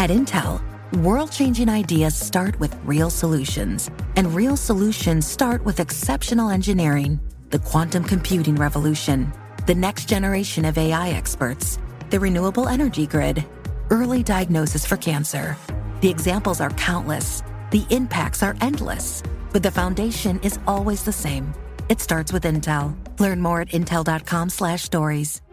At Intel, world-changing ideas start with real solutions, and real solutions start with exceptional engineering. The quantum computing revolution, the next generation of AI experts, the renewable energy grid, early diagnosis for cancer. The examples are countless, the impacts are endless, but the foundation is always the same. It starts with Intel. Learn more at intel.com/stories.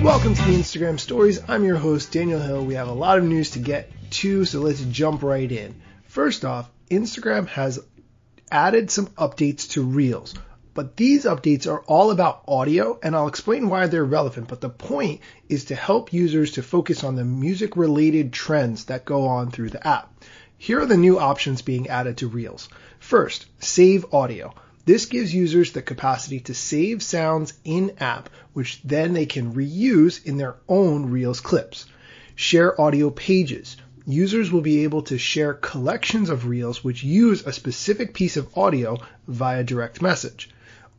Welcome to the Instagram Stories. I'm your host, Daniel Hill. We have a lot of news to get to, so let's jump right in. First off, Instagram has added some updates to Reels, but these updates are all about audio, and I'll explain why they're relevant, but the point is to help users to focus on the music-related trends that go on through the app. Here are the new options being added to Reels. First, save audio. This gives users the capacity to save sounds in-app, which then they can reuse in their own Reels clips. Share audio pages. Users will be able to share collections of Reels which use a specific piece of audio via direct message.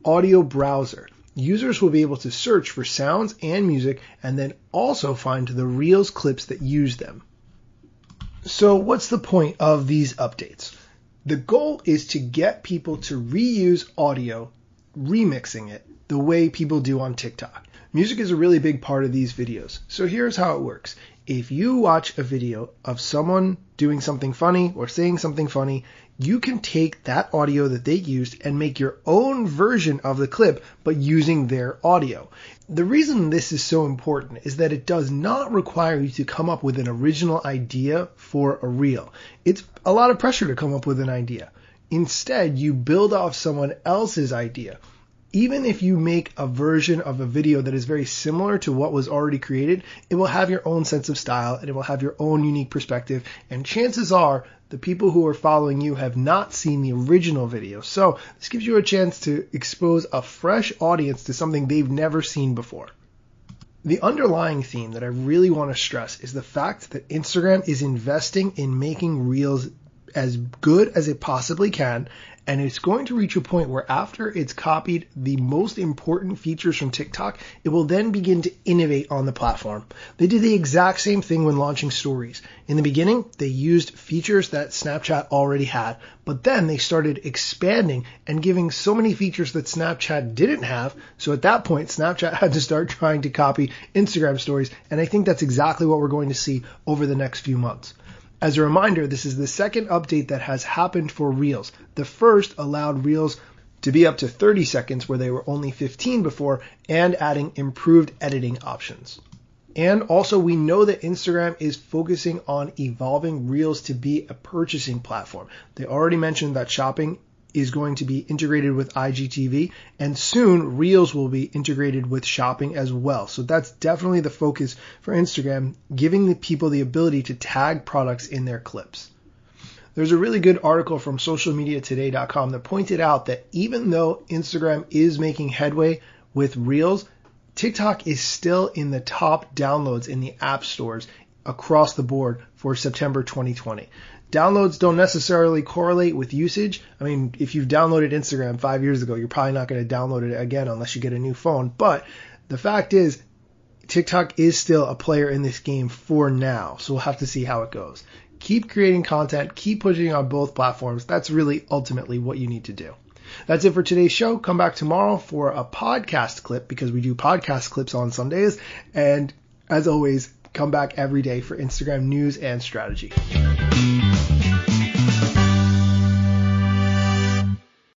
Audio browser. Users will be able to search for sounds and music and then also find the Reels clips that use them. So what's the point of these updates? The goal is to get people to reuse audio, remixing it the way people do on TikTok. Music is a really big part of these videos. So here's how it works. If you watch a video of someone doing something funny or saying something funny, you can take that audio that they used and make your own version of the clip, but using their audio. The reason this is so important is that it does not require you to come up with an original idea for a reel. It's a lot of pressure to come up with an idea. Instead, you build off someone else's idea. Even if you make a version of a video that is very similar to what was already created, it will have your own sense of style and it will have your own unique perspective. And chances are the people who are following you have not seen the original video. So this gives you a chance to expose a fresh audience to something they've never seen before. The underlying theme that I really want to stress is the fact that Instagram is investing in making Reels as good as it possibly can, and it's going to reach a point where after it's copied the most important features from TikTok, it will then begin to innovate on the platform. They did the exact same thing when launching Stories. In the beginning, they used features that Snapchat already had, but then they started expanding and giving so many features that Snapchat didn't have, so at that point, Snapchat had to start trying to copy Instagram Stories, and I think that's exactly what we're going to see over the next few months. As a reminder, this is the second update that has happened for Reels. The first allowed Reels to be up to 30 seconds where they were only 15 before, and adding improved editing options. And also we know that Instagram is focusing on evolving Reels to be a purchasing platform. They already mentioned that shopping is going to be integrated with IGTV, and soon Reels will be integrated with shopping as well. So that's definitely the focus for Instagram, giving the people the ability to tag products in their clips. There's a really good article from socialmediatoday.com that pointed out that even though Instagram is making headway with Reels, TikTok is still in the top downloads in the app stores across the board for September 2020. Downloads don't necessarily correlate with usage. I mean, if you've downloaded Instagram 5 years ago, you're probably not going to download it again unless you get a new phone. But the fact is, TikTok is still a player in this game for now. So we'll have to see how it goes. Keep creating content, keep pushing on both platforms. That's really ultimately what you need to do. That's it for today's show. Come back tomorrow for a podcast clip because we do podcast clips on Sundays. And as always, come back every day for Instagram news and strategy.